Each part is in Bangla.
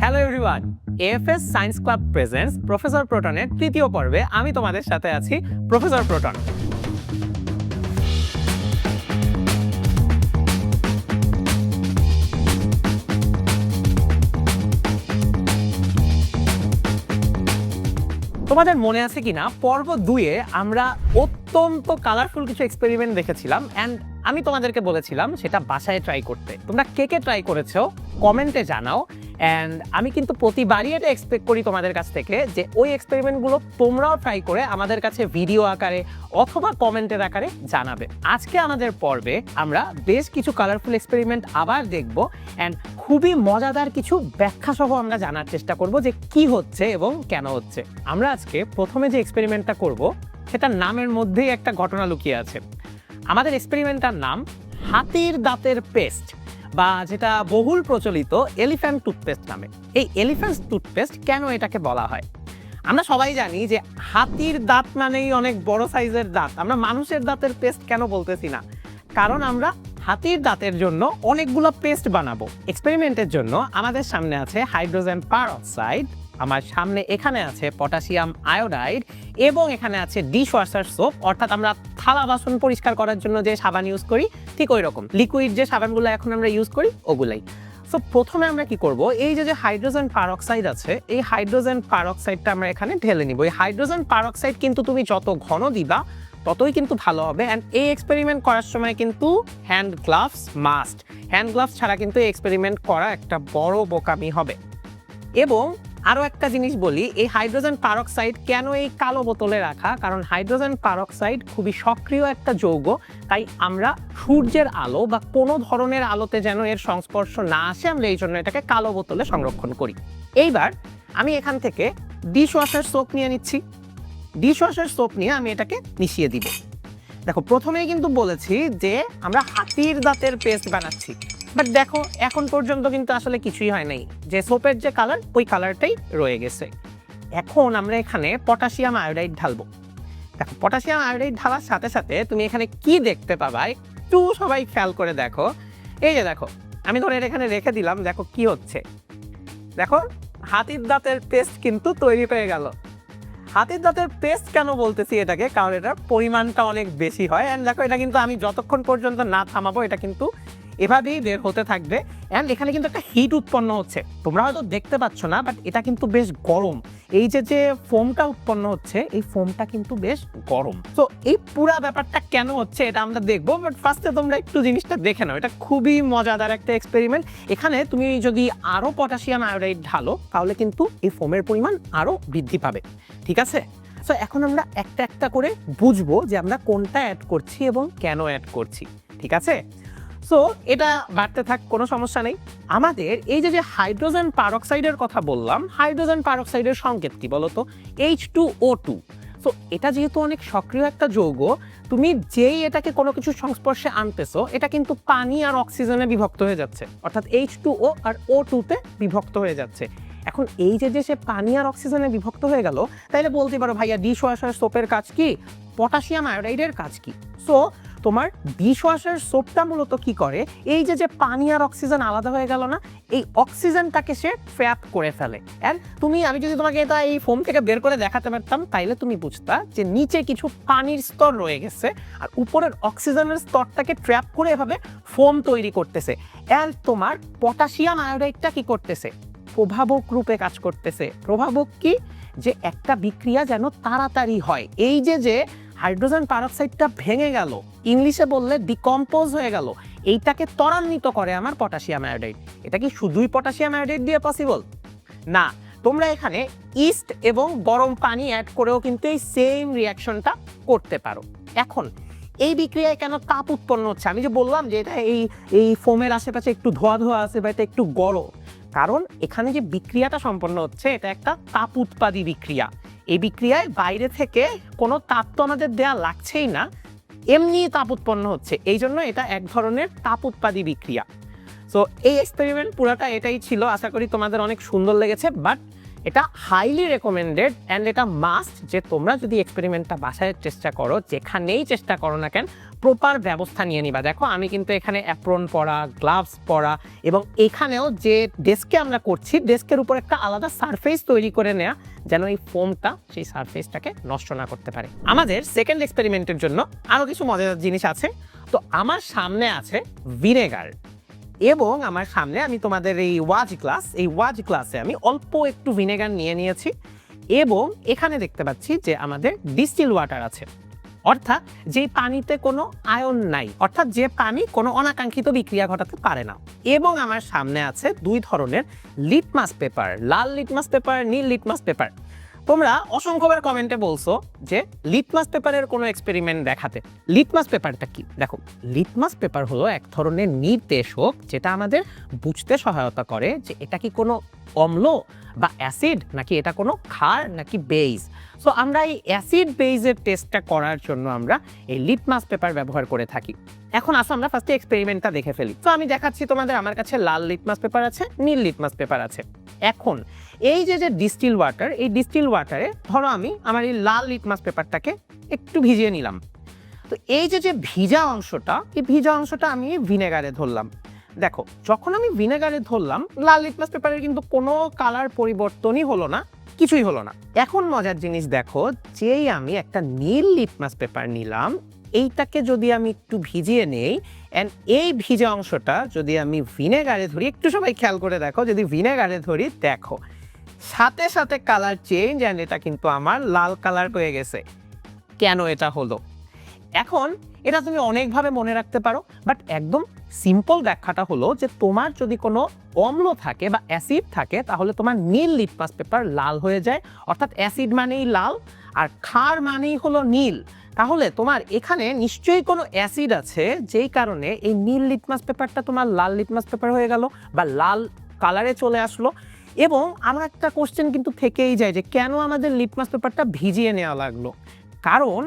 Hello everyone, AFS science club presents professor প্রোটনের তৃতীয় পর্বে আমি তোমাদের সাথে আছি প্রফেসর প্রোটন। তোমাদের মনে আছে কিনা পর্ব 2-এ আমরা অত্যন্ত কালারফুল কিছু এক্সপেরিমেন্ট দেখেছিলাম অ্যান্ড আমি তোমাদেরকে বলেছিলাম সেটা বাসায় ট্রাই করতে। তোমরা কে কে ট্রাই করেছো কমেন্টে জানাও। অ্যান্ড আমি কিন্তু প্রতিবারই এটা এক্সপেক্ট করি তোমাদের কাছ থেকে যে ওই এক্সপেরিমেন্টগুলো তোমরাও ট্রাই করে আমাদের কাছে ভিডিও আকারে অথবা কমেন্টের আকারে জানাবে। আজকে আমাদের পর্বে আমরা বেশ কিছু কালারফুল এক্সপেরিমেন্ট আবার দেখব অ্যান্ড খুবই মজাদার কিছু ব্যাখ্যা সহ আমরা জানার চেষ্টা করব যে কি হচ্ছে এবং কেন হচ্ছে। আমরা আজকে প্রথমে যে এক্সপেরিমেন্টটা করব সেটার নামের মধ্যেই একটা ঘটনা লুকিয়ে আছে। আমাদের এক্সপেরিমেন্টটার নাম হাতির দাঁতের পেস্ট, বা যেটা বহুল প্রচলিত এলিফ্যান্ট টুথপেস্ট নামে। এই এলিফ্যান্ট টুথপেস্ট কেন এটাকে বলা হয়? আমরা সবাই জানি যে হাতির দাঁত মানেই অনেক বড় সাইজের দাঁত। আমরা মানুষের দাঁতের পেস্ট কেন বলতেছি না? কারণ আমরা হাতির দাঁতের জন্য অনেকগুলো পেস্ট বানাবো। এক্সপেরিমেন্টের জন্য আমাদের সামনে আছে হাইড্রোজেন পারঅক্সাইড, আমার সামনে এখানে আছে পটাশিয়াম আয়োডাইড এবং এখানে আছে ডিশওয়াশার সোপ, অর্থাৎ আমরা থালা বাসন পরিষ্কার করার জন্য যে সাবান ইউজ করি ঠিক ওই রকম লিকুইড যে সাবানগুলো এখন আমরা ইউজ করি ওগুলাই। সো প্রথমে আমরা কি করব, এই যে হাইড্রোজেন পারঅক্সাইড আছে এই হাইড্রোজেন পারঅক্সাইডটা আমরা এখানে ঢেলে নিব। এই হাইড্রোজেন পারঅক্সাইড কিন্তু তুমি যত ঘন দিবা ততই কিন্তু ভালো হবে। অ্যান্ড এই এক্সপেরিমেন্ট করার সময় কিন্তু hand gloves must. Hand gloves ছাড়া কিন্তু এই এক্সপেরিমেন্ট করা একটা বড় বোকামি হবে। এবং আরও একটা জিনিস বলি, এই হাইড্রোজেন পারঅক্সাইড কেন এই কালো বোতলে রাখা? কারণ হাইড্রোজেন পারঅক্সাইড খুবই সক্রিয় একটা যৌগ, তাই আমরা সূর্যের আলো বা কোনো ধরনের আলোতে যেন এর সংস্পর্শ না আসে আমরা এই জন্য এটাকে কালো বোতলে সংরক্ষণ করি। এইবার আমি এখান থেকে ডিশওয়াশার সোপ নিয়ে নিচ্ছি। ডিশওয়াশার সোপ নিয়ে আমি এটাকে মিশিয়ে দিব। দেখো প্রথমেই কিন্তু বলেছি যে আমরা হাতির দাঁতের পেস্ট বানাচ্ছি, বাট দেখো এখন পর্যন্ত কিন্তু আসলে কিছুই হয় নাই। যে সোপের যে কালার ওই কালারটাই রয়ে গেছে। এখন আমরা এখানে পটাশিয়াম আয়োডাইড ঢালবো। দেখো পটাশিয়াম আয়োডাইড ঢালার সাথে সাথে তুমি এখানে কি দেখতে পাবা একটু সবাই খেয়াল করে দেখো। এই যে দেখো আমি ধরে এখানে রেখে দিলাম, দেখো কি হচ্ছে। দেখো হাতির দাঁতের পেস্ট কিন্তু তৈরি হয়ে গেল। হাতির দাঁতের পেস্ট কেন বলতেছি এটাকে? কারণ এটার পরিমাণটা অনেক বেশি হয়। অ্যান্ড দেখো এটা কিন্তু আমি যতক্ষণ পর্যন্ত না থামাবো এটা কিন্তু এভাবেই বের হতে থাকবে। অ্যান্ড এখানে কিন্তু একটা হিট উৎপন্ন হচ্ছে, তোমরা হয়তো দেখতে পাচ্ছ না, বাট এটা কিন্তু বেশ গরম। এই যে ফোমটা উৎপন্ন হচ্ছে এই ফোমটা কিন্তু বেশ গরম। তো এই পুরা ব্যাপারটা কেন হচ্ছে এটা আমরা দেখবো, বাট ফার্স্টে তোমরা একটু জিনিসটা দেখে নাও। এটা খুবই মজাদার একটা এক্সপেরিমেন্ট। এখানে তুমি যদি আরও পটাশিয়াম আয়োডাইড ঢালো তাহলে কিন্তু এই ফোমের পরিমাণ আরও বৃদ্ধি পাবে, ঠিক আছে? সো এখন আমরা একটা একটা করে বুঝবো যে আমরা কোনটা অ্যাড করছি এবং কেন অ্যাড করছি, ঠিক আছে? সো এটা বাড়তে থাক, কোনো সমস্যা নেই। আমাদের এই যে হাইড্রোজেন পারঅক্সাইডের কথা বললাম, হাইড্রোজেন পারঅক্সাইডের সংকেত কি বলতো? H2O2। সো এটা যেহেতু অনেক সক্রিয় একটা যৌগ, তুমি যেই এটাকে কোনো কিছুর সংস্পর্শে আনতেছো এটা কিন্তু পানি আর অক্সিজেনে বিভক্ত হয়ে যাচ্ছে, অর্থাৎ H2O আর O2-তে বিভক্ত হয়ে যাচ্ছে। এখন এই যে সে পানি আর অক্সিজেনে বিভক্ত হয়ে গেল, তাইলে বলতে পারো ভাইয়া ডিশওয়াশার সোপের কাজ কি, পটাশিয়াম আয়োডাইডের কাজ কি? সো তোমার ডিশওয়াশার সোপটা মূলত কি করে, এই যে পানি আর অক্সিজেন আলাদা হয়ে গেল না, এই অক্সিজেনটাকে সে ট্র্যাপ করে ফেলে। অ্যান্ড আমি যদি তোমাকে এটা এই ফোম থেকে বের করে দেখাতে পারতাম তাইলে তুমি বুঝতা যে নিচে কিছু পানির স্তর রয়ে গেছে আর উপরের অক্সিজেনের স্তরটাকে ট্র্যাপ করে এভাবে ফোম তৈরি করতেছে। অ্যান্ড তোমার পটাশিয়াম আয়োডাইডটা কি করতেছে? প্রভাবক রূপে কাজ করতেছে। প্রভাবক কি? যে একটা বিক্রিয়া যেন তাড়াতাড়ি হয়। এই যে হাইড্রোজেন পারঅক্সাইডটা ভেঙে গেল, ইংলিশে বললে ডিকম্পোজ হয়ে গেল, এইটাকে ত্বরান্বিত করে আমার পটাশিয়াম আয়োডাইড। এটা কি শুধুই পটাশিয়াম আয়োডাইড দিয়ে পসিবল না, তোমরা এখানে ইস্ট এবং গরম পানি অ্যাড করেও কিন্তু এই সেম রিয়াকশনটা করতে পারো। এখন এই বিক্রিয়ায় কেন তাপ উৎপন্ন হচ্ছে? আমি যে বললাম যে এটা এই ফোমের আশেপাশে একটু ধোয়া ধোয়া আছে বা এটা একটু গরম, কারণ এখানে যে বিক্রিয়াটা সম্পন্ন হচ্ছে এটা একটা তাপ উৎপাদী বিক্রিয়া। এই বিক্রিয়ায় বাইরে থেকে কোনো তাপ তো আমাদের দেয়া লাগছেই না, এমনি তাপ উৎপন্ন হচ্ছে, এই জন্য এটা এক ধরনের তাপ উৎপাদী বিক্রিয়া। সো এই এক্সপেরিমেন্ট পুরাটা এটাই ছিল। আশা করি তোমাদের অনেক সুন্দর লেগেছে, বাট এটা হাইলি রেকমেন্ডেড অ্যান্ড এটা মাস্ট যে তোমরা যদি এক্সপেরিমেন্টটা বাসায় চেষ্টা করো, যেখানেই চেষ্টা করো না কেন, প্রপার ব্যবস্থা নিয়ে নিবা। দেখো আমি কিন্তু এখানে অ্যাপ্রন পরা, গ্লাভস পরা, এবং এখানেও যে ডেস্কে আমরা করছি ডেস্কের উপর একটা আলাদা সারফেস তৈরি করে নেওয়া, যেন এই ফোমটা সেই সারফেসটাকে নষ্ট না করতে পারে। আমাদের সেকেন্ড এক্সপেরিমেন্টের জন্য আরও কিছু মজাদার জিনিস আছে। তো আমার সামনে আছে ভিনেগার, এবং আমার সামনে আমি তোমাদের এই ওয়াজ গ্লাসে আমি অল্প একটু ভিনেগার নিয়ে নিয়েছি, এবং এখানে দেখতে পাচ্ছি যে আমাদের ডিস্টিল ওয়াটার আছে, অর্থাৎ যে পানিতে কোনো আয়ন নাই, অর্থাৎ যে পানি কোনো অনাকাঙ্ক্ষিত বিক্রিয়া ঘটাতে পারে না। এবং আমার সামনে আছে দুই ধরনের লিটমাস পেপার, লাল লিটমাস পেপার, নীল লিটমাস পেপার। তোমরা অসংখ্যবার কমেন্টে বলছো যে লিটমাস পেপারের কোনো এক্সপেরিমেন্ট দেখাতে। লিটমাস পেপারটা কি? দেখো, লিটমাস পেপার হলো এক ধরনের নির্দেশক যেটা আমাদের বুঝতে সহায়তা করে যে এটা কি কোনো অম্ল বা অ্যাসিড, নাকি এটা কোনো ক্ষার নাকি বেইজ। সো আমরা এই অ্যাসিড বেইজের টেস্টটা করার জন্য আমরা এই লিটমাস পেপার ব্যবহার করে থাকি। এখন আসো আমরা ফার্স্টে এক্সপেরিমেন্টটা দেখে ফেলি। তো আমি দেখাচ্ছি তোমাদের, আমার কাছে লাল লিটমাস পেপার আছে, নীল লিটমাস পেপার আছে। এখন এই যে ডিস্টিল ওয়াটার, এই ডিস্টিল ওয়াটারে ধরো আমি আমার এই লাল লিটমাস পেপারটাকে একটু ভিজিয়ে নিলাম। তো এই যে ভিজা অংশটা, এই ভিজা অংশটা আমি ভিনেগারে ধরলাম। দেখো, যখন আমি ভিনেগারে ধরলাম লাল লিটমাস পেপারের কিন্তু কোনো কালার পরিবর্তনই হলো না, কিছুই হলো না। এখন মজার জিনিস দেখো, যেই আমি একটা নীল লিটমাস পেপার নিলাম, এইটাকে যদি আমি একটু ভিজিয়ে নেই, অ্যান্ড এই ভিজা অংশটা যদি আমি ভিনেগারে ধরি, একটু সবাই খেয়াল করে দেখো, যদি ভিনেগারে ধরি দেখো সাথে সাথে কালার চেঞ্জ, অ্যান্ড এটা কিন্তু আমার লাল কালার হয়ে গেছে। কেন এটা হলো? এখন এটা তুমি অনেকভাবে মনে রাখতে পারো, বাট একদম সিম্পল ব্যাখ্যাটা হলো যে তোমার যদি কোনো অম্ল থাকে বা অ্যাসিড থাকে, তাহলে তোমার নীল লিটমাস পেপার লাল হয়ে যায়, অর্থাৎ অ্যাসিড মানেই লাল আর ক্ষার মানেই হলো নীল। তাহলে তোমার এখানে নিশ্চয়ই কোনো অ্যাসিড আছে, যেই কারণে এই নীল লিটমাস পেপারটা তোমার লাল লিটমাস পেপার হয়ে গেল বা লাল কালারে চলে আসলো। এবং আমার একটা কোশ্চেন কিন্তু থেকেই যায় যে কেন আমাদের লিটমাস পেপারটা ভিজিয়ে নেওয়া লাগলো। কারণ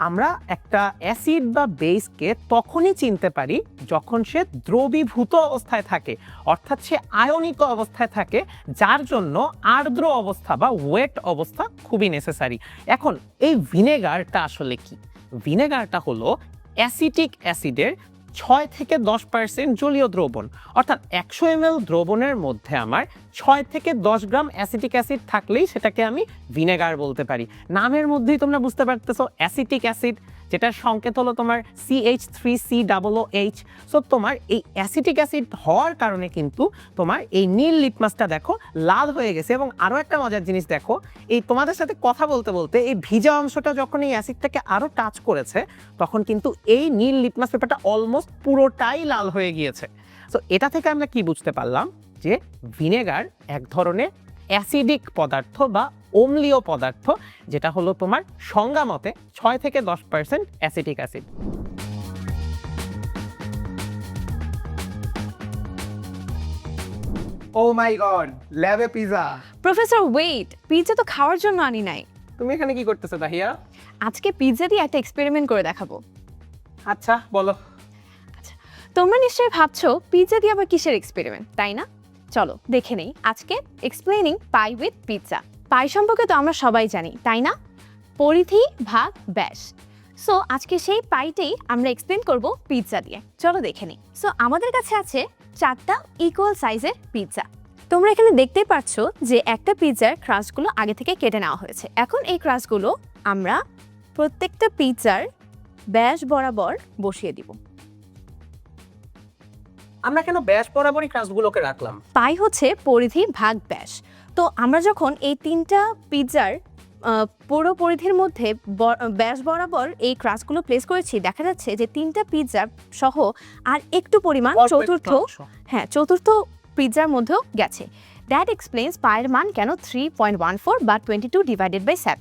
আমরা একটা অ্যাসিড বা বেসকে তখনই চিনতে পারি যখন সে দ্রবীভূত অবস্থায় থাকে, অর্থাৎ সে আয়নিক অবস্থায় থাকে, যার জন্য আর্দ্র অবস্থা বা ওয়েট অবস্থা খুবই নেসেসারি। এখন এই ভিনেগারটা আসলে কি? ভিনেগারটা হলো অ্যাসিটিক অ্যাসিডের 6 থেকে 10% জলীয় দ্রবণ, অর্থাৎ 100 ml দ্রবণের মধ্যে আমার 6 থেকে 10 গ্রাম অ্যাসিটিক অ্যাসিড থাকলেই সেটাকে আমি ভিনেগার বলতে পারি। নামের মধ্যেই তোমরা বুঝতে পারতেছো অ্যাসিটিক অ্যাসিড, যেটার সংকেত হলো তোমার CH3COOH। সো তোমার এই অ্যাসিটিক অ্যাসিড হওয়ার কারণে কিন্তু তোমার এই নীল লিটমাসটা দেখো লাল হয়ে গেছে। এবং আরও একটা মজার জিনিস দেখো, এই তোমাদের সাথে কথা বলতে বলতে এই ভিজা অংশটা যখন এই অ্যাসিডটাকে আরও টাচ করেছে, তখন কিন্তু এই নীল লিটমাস পেপারটা অলমোস্ট পুরোটাই লাল হয়ে গিয়েছে। সো এটা থেকে আমরা কি বুঝতে পারলাম যে ভিনেগার এক ধরনের অ্যাসিডিক পদার্থ বা অম্লীয় পদার্থ, যেটা হলো তোমার সংজ্ঞা মতে 6 থেকে 10% অ্যাসিটিক অ্যাসিড। ও মাই গড, ল্যাবে পিজা! প্রফেসর ওয়েট, পিৎজা তো খাওয়ার জন্য আনি নাই। তুমি এখানে কি করতেছো তাহিয়া? আজকে পিৎজা দিয়ে একটা এক্সপেরিমেন্ট করে দেখাবো। আচ্ছা বলো। আচ্ছা, তোমরা নিশ্চয়ই ভাবছো পিৎজা দিয়ে আবার কিসের এক্সপেরিমেন্ট, তাই না? চলো দেখে নেই আজকে এক্সপ্লেনিং পাই উইথ পিৎজা। পাই সম্পর্কে তো আমরা সবাই জানি, তাই না? পরিধি ভাগ ব্যাস। সো আজকে সেই পাইটাই আমরা এক্সপ্লেন করব পিৎজা দিয়ে। চলো দেখে নিই। সো আমাদের কাছে আছে 4টা ইকুয়াল সাইজের পিৎজা। তোমরা এখানে দেখতেই পাচ্ছ যে একটা পিৎজার ক্রাস্টগুলো আগে থেকে কেটে নেওয়া হয়েছে। এখন এই ক্রাস্টগুলো আমরা প্রত্যেকটা পিৎজার ব্যাস বরাবর বসিয়ে দিব। আমরা কেন ব্যাস বরাবরই ক্রাস্টগুলোকে রাখলাম? পাই হচ্ছে পরিধি ভাগ ব্যাস। তো আমরা যখন এই 3টা পিৎজার পুরো পরিধির মধ্যে ব্যাস বরাবর এই ক্রাস্টগুলো প্লেস করেছি, দেখা যাচ্ছে যে 3টা পিৎজা সহ আর একটু পরিমাণ চতুর্থ পিৎজার মধ্যেও গেছে। দ্যাট এক্সপ্লেইনস পায়ের মান কেন 3.14 বা 22/7।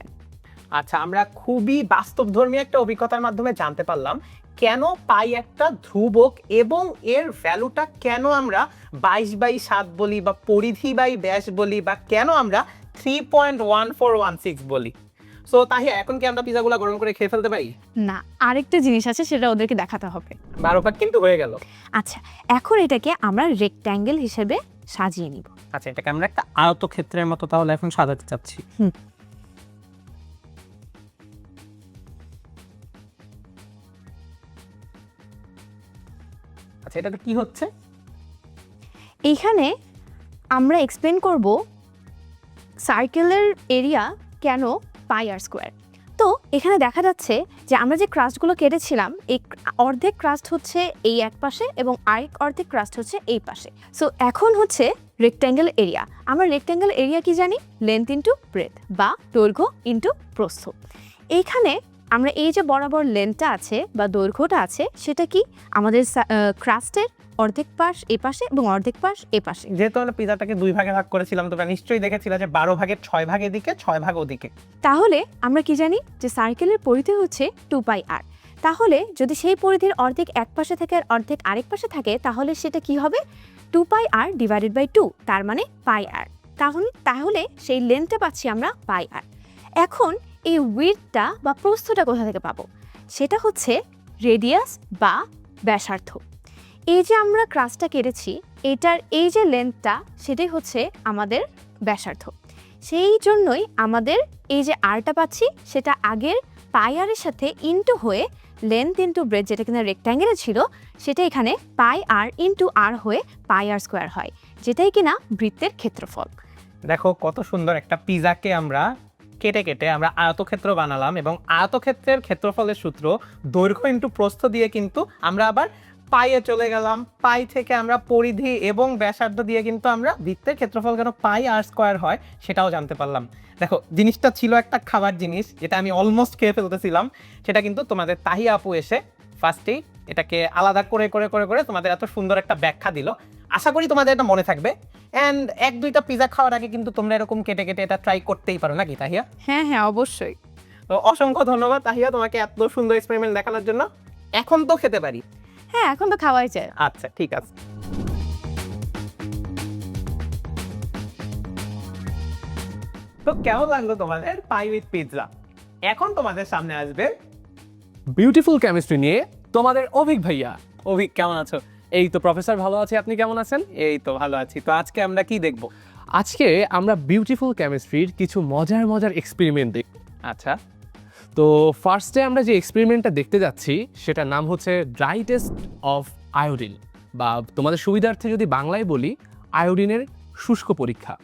আচ্ছা, আমরা খুবই বাস্তবধর্মী একটা অভিজ্ঞতার মাধ্যমে জানতে পারলাম কেন পাই একটা ধ্রুবক এবং এর ভ্যালুটা কেন আমরা 22/7 বলি বা পরিধি বাই ব্যাস বলি, বা কেন আমরা 3.1416 বলি। সো তাই এখন কি আমরা পিজাগুলো গরম করে খেয়ে ফেলতে পারি? না, আরেকটা জিনিস আছে, সেটা ওদেরকে দেখাতে হবে। 12 ভাগ কিন্তু হয়ে গেল। আচ্ছা, এখন এটাকে আমরা রেক্ট্যাঙ্গেল হিসেবে সাজিয়ে নিব। আচ্ছা, এটাকে আমরা একটা আয়তক্ষেত্রের মতো তাহলে এখন সাজাতে চাচ্ছি। আছে, এটা কি হচ্ছে? এইখানে আমরা এক্সপ্লেন করব সার্কেলের এরিয়া কেন পাই আর স্কোয়ার। তো এখানে দেখা যাচ্ছে যে আমরা যে ক্রাস্টগুলো কেটেছিলাম, এই অর্ধেক ক্রাস্ট হচ্ছে এই এক পাশে এবং আরেক অর্ধেক ক্রাস্ট হচ্ছে এই পাশে। সো এখন হচ্ছে রেক্ট্যাঙ্গেল এরিয়া। আমরা রেক্ট্যাঙ্গেল এরিয়া কি জানি? লেন্থ ইন্টু ব্রেথ বা দৈর্ঘ্য ইন্টু প্রস্থ। এইখানে আমরা এই যে বরাবর লেন্থটা আছে বা দৈর্ঘ্যটা আছে সেটা কি আমাদের ক্রাস্টের অর্ধেক পাশ এ পাশে এবং অর্ধেক পাশ এ পাশে। যেহেতু আমরা পিজাটাকে 2 ভাগে ভাগ করেছিলাম, তোমরা নিশ্চয়ই দেখেছিলে যে 12 ভাগের 6 ভাগ এদিকে 6 ভাগ ওদিকে। তাহলে আমরা কি জানি যে সার্কেলের পরিধি হচ্ছে 2πr। তাহলে যদি সেই পরিধির অর্ধেক এক পাশে থাকে আর অর্ধেক আরেক পাশে থাকে তাহলে সেটা কি হবে? 2πr ডিভাইডেড বাই 2, তার মানে πr। তাহলে সেই লেন্থটা পাচ্ছি আমরা πr। এখন এই উইডথটা বা প্রস্থটা কোথা থেকে পাবো? সেটা হচ্ছে রেডিয়াস বা ব্যাসার্ধ। এই যে আমরা ক্রাসটা কেটেছি এটার এই যে লেন্থটা সেটাই হচ্ছে আমাদের ব্যাসার্ধ। সেই জন্যই আমাদের এই যে আরটা পাচ্ছি সেটা আগের πr-এর সাথে ইন্টু হয়ে লেন্থ ইন্টু ব্রেথ, যেটা কিনা রেক্ট্যাঙ্গেলে ছিল, সেটা এখানে πr ইন্টু r হয়ে πr স্কোয়ার হয়, যেটাই কিনা বৃত্তের ক্ষেত্রফল। দেখো কত সুন্দর একটা পিজাকে আমরা কেটে কেটে আমরা আয়তক্ষেত্র বানালাম, এবং আয়তক্ষেত্রের ক্ষেত্রফলের সূত্র দৈর্ঘ্য ইন্টু প্রস্থ দিয়ে কিন্তু আমরা আবার পাইয়ে চলে গেলাম। পাই থেকে আমরা পরিধি এবং ব্যাসার্ধ দিয়ে কিন্তু আমরা বৃত্তের ক্ষেত্রফল কেন পাই আর স্কোয়ার হয় সেটাও জানতে পারলাম। দেখো জিনিসটা ছিল একটা খাবার জিনিস যেটা আমি অলমোস্ট খেয়ে ফেলতেছিলাম, সেটা কিন্তু তোমাদের তাহি আপু এসে ফার্স্টেই এটাকে আলাদা করে করে করে করে তোমাদের এত সুন্দর একটা ব্যাখ্যা দিল। আশা করি তোমাদের এটা মনে থাকবে। অ্যান্ড 1-2টা পিজা খাওয়ার আগে কিন্তু তোমরা এরকম কেটে কেটে এটা ট্রাই করতেই পারো, নাকি তাহিয়া? হ্যাঁ হ্যাঁ অবশ্যই। তো অসংখ্য ধন্যবাদ তাহিয়া তোমাকে এত সুন্দর এক্সপেরিমেন্ট দেখানোর জন্য। এখন তো খেতে পারি? হ্যাঁ এখন তো খাওয়াই যায়। আচ্ছা ঠিক আছে। তো কেমন লাগলো তোমাদের পাই উইথ পিৎজা? এখন তোমাদের সামনে আসবে বিউটিফুল কেমিস্ট্রি নিয়ে তোমাদের অভিক ভাইয়া। অভিক কেমন আছো? এই তো প্রফেসর ভালো আছে, আপনি কেমন আছেন? এই তো ভালো আছি। তো আজকে আমরা কি দেখব? আজকে আমরা বিউটিফুল কেমিস্ট্রির কিছু মজার মজার এক্সপেরিমেন্ট দেখব। আচ্ছা, তো ফার্স্টে আমরা যে এক্সপেরিমেন্টটা দেখতে যাচ্ছি সেটার নাম হচ্ছে ড্রাই টেস্ট অফ আয়োডিন, বা তোমাদের সুবিধার্থে যদি বাংলায় বলি আয়োডিনের শুষ্ক পরীক্ষা।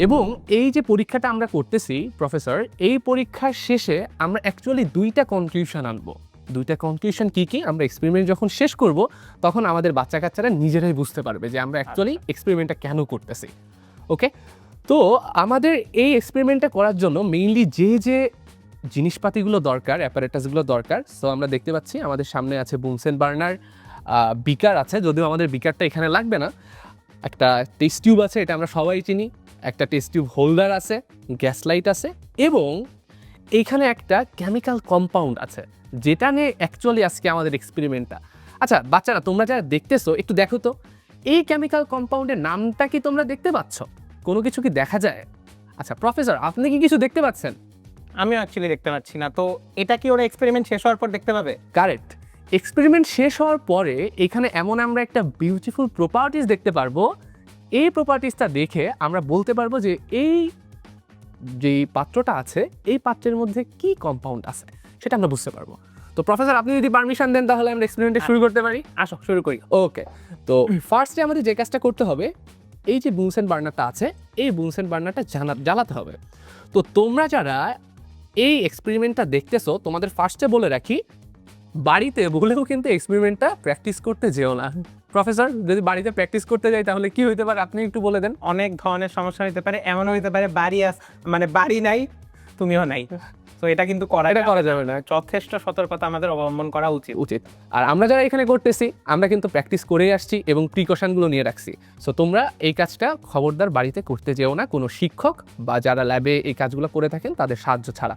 এবং এই যে পরীক্ষাটা আমরা করতেছি প্রফেসর, এই পরীক্ষার শেষে আমরা অ্যাকচুয়ালি 2টা কনক্লুশন আনবো। 2টা কনক্লুশন কি কি আমরা এক্সপেরিমেন্ট যখন শেষ করব তখন আমাদের বাচ্চা কাচ্চারা নিজেরাই বুঝতে পারবে যে আমরা অ্যাকচুয়ালি এক্সপেরিমেন্টটা কেন করতেছি। ওকে, তো আমাদের এই এক্সপেরিমেন্টটা করার জন্য মেইনলি যে যে জিনিসপাতিগুলো দরকার, অ্যাপারেটাসগুলো দরকার, সো আমরা দেখতে পাচ্ছি আমাদের সামনে আছে বুনসেন বার্নার, বিকার আছে, যদিও আমাদের বিকারটা এখানে লাগবে না। একটা টেস্ট টিউব আছে, এটা আমরা সবাই চিনি। একটা টেস্ট টিউব হোল্ডার আছে, গ্যাস লাইট আছে, এবং এইখানে একটা কেমিক্যাল কম্পাউন্ড আছে যেটা নিয়ে অ্যাকচুয়ালি আজকে আমাদের এক্সপেরিমেন্টটা। আচ্ছা বাচ্চারা, তোমরা যারা দেখতেছো একটু দেখো তো, এই কেমিক্যাল কম্পাউন্ডের নামটা কি তোমরা দেখতে পাচ্ছ? কোনো কিছু কি দেখা যায়? আচ্ছা প্রফেসর, আপনি কি কিছু দেখতে পাচ্ছেন? আমিও অ্যাকচুয়ালি দেখতে পাচ্ছি না। তো এটা কি ওরা এক্সপেরিমেন্ট শেষ হওয়ার পর দেখতে পাবে? কারেক্ট, এক্সপেরিমেন্ট শেষ হওয়ার পরে এখানে এমন আমরা একটা বিউটিফুল প্রপার্টিজ দেখতে পারবো। এই প্রপার্টিসটা দেখে আমরা বলতে পারবো যে এই যে পাত্রটা আছে এই পাত্রের মধ্যে কি কম্পাউন্ড আছে সেটা আমরা বুঝতে পারবো। তো প্রফেসর আপনি যদি পারমিশন দেন তাহলে আমরা এক্সপেরিমেন্টটা শুরু করতে পারি। আসো শুরু করি। ওকে, তো ফার্স্টে আমাদের যে কাজটা করতে হবে, এই যে বুনসেন বার্নারটা আছে এই বুনসেন বার্নারটা জ্বালাতে হবে। তো তোমরা যারা এই এক্সপেরিমেন্টটা দেখতেছো তোমাদের ফার্স্টে বলে রাখি, বাড়িতে বলেও কিন্তু এক্সপেরিমেন্টটা প্র্যাকটিস করতে যেও না। প্রফেসর, যদি বাড়িতে প্র্যাকটিস করতে যাই তাহলে কি হইতে পারে আপনি একটু বলে দেন। অনেক ধরনের সমস্যা হতে পারে, এমন হতে পারে বাড়ি নাই তুমিও নাই, তো এটা কিন্তু এটা করা যাবে না, যথেষ্ট সতর্কতা আমাদের অবলম্বন করা উচিত। আর আমরা যারা এখানে করতেছি আমরা কিন্তু প্র্যাকটিস করেই আসছি এবং প্রিকশনগুলো নিয়ে রাখছি। সো তোমরা এই কাজটা খবরদার বাড়িতে করতে যেও না কোনো শিক্ষক বা যারা ল্যাবে এই কাজগুলো করে থাকেন তাদের সাহায্য ছাড়া।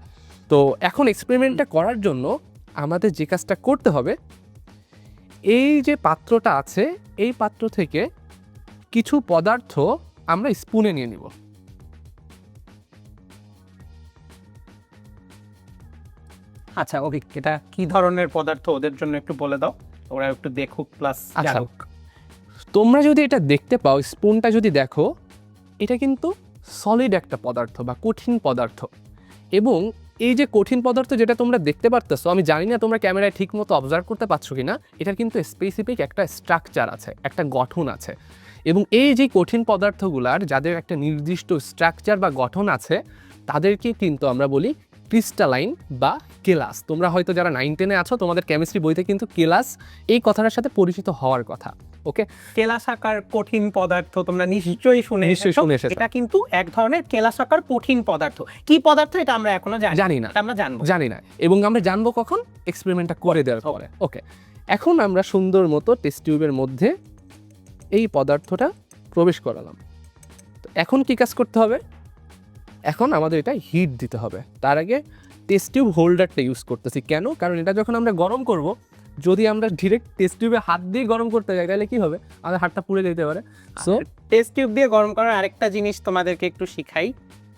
তো এখন এক্সপেরিমেন্টটা করার জন্য আমাদের যে কাজটা করতে হবে, এই যে পাত্রটা আছে এই পাত্র থেকে কিছু পদার্থ আমরা স্পুনে নিয়ে নিব। আচ্ছা অভিক, এটা কি ধরনের পদার্থ ওদের জন্য একটু বলে দাও, ওরা একটু দেখুক প্লাস জানুক। তোমরা যদি এটা দেখতে পাও, স্পুনটা যদি দেখো, এটা কিন্তু সলিড একটা পদার্থ বা কঠিন পদার্থ, এবং এই যে কঠিন পদার্থ যেটা তোমরা দেখতে পারতেছো, আমি জানি না তোমরা ক্যামেরায় ঠিক মতো অবজার্ভ করতে পারছো কিনা, এটার কিন্তু স্পেসিফিক একটা স্ট্রাকচার আছে, একটা গঠন আছে। এবং এই যে কঠিন পদার্থগুলার যাদের একটা নির্দিষ্ট স্ট্রাকচার বা গঠন আছে, তাদেরকে কিন্তু আমরা বলি ক্রিস্টালাইন বা কেলাস। তোমরা হয়তো যারা 9-10-এ আছো, তোমাদের কেমিস্ট্রি বইতে কিন্তু কেলাস এই কথাটার সাথে পরিচিত হওয়ার কথা। ওকে, কেলাসাকার কঠিন পদার্থ তোমরা নিশ্চয়ই শুনে এসেছো। এটা কিন্তু এক ধরনের কেলাসাকার কঠিন পদার্থ। কি পদার্থ এটা আমরা এখনো জানি না, এটা আমরা জানি না, এবং আমরা জানবো কখন? এক্সপেরিমেন্টটা করে দেওয়ার পরে। ওকে, এখন আমরা সুন্দর মতো টেস্ট টিউবের মধ্যে এই পদার্থটা প্রবেশ করালাম। তো এখন কি কাজ করতে হবে? এখন আমাদের এটা হিট দিতে হবে। তার আগে টেস্ট টিউব হোল্ডারটা ইউজ করতেছি। কেন? কারণ এটা যখন আমরা গরম করব, যদি আমরা ডিরেক্ট টেস্ট টিউবে হাত দিয়ে গরম করতে যাই, তাহলে কি হবে? আমাদের হাতটা পুড়ে যেতে পারে। সো টেস্ট টিউব দিয়ে গরম করার আরেকটা জিনিস তোমাদেরকে একটু শিখাই,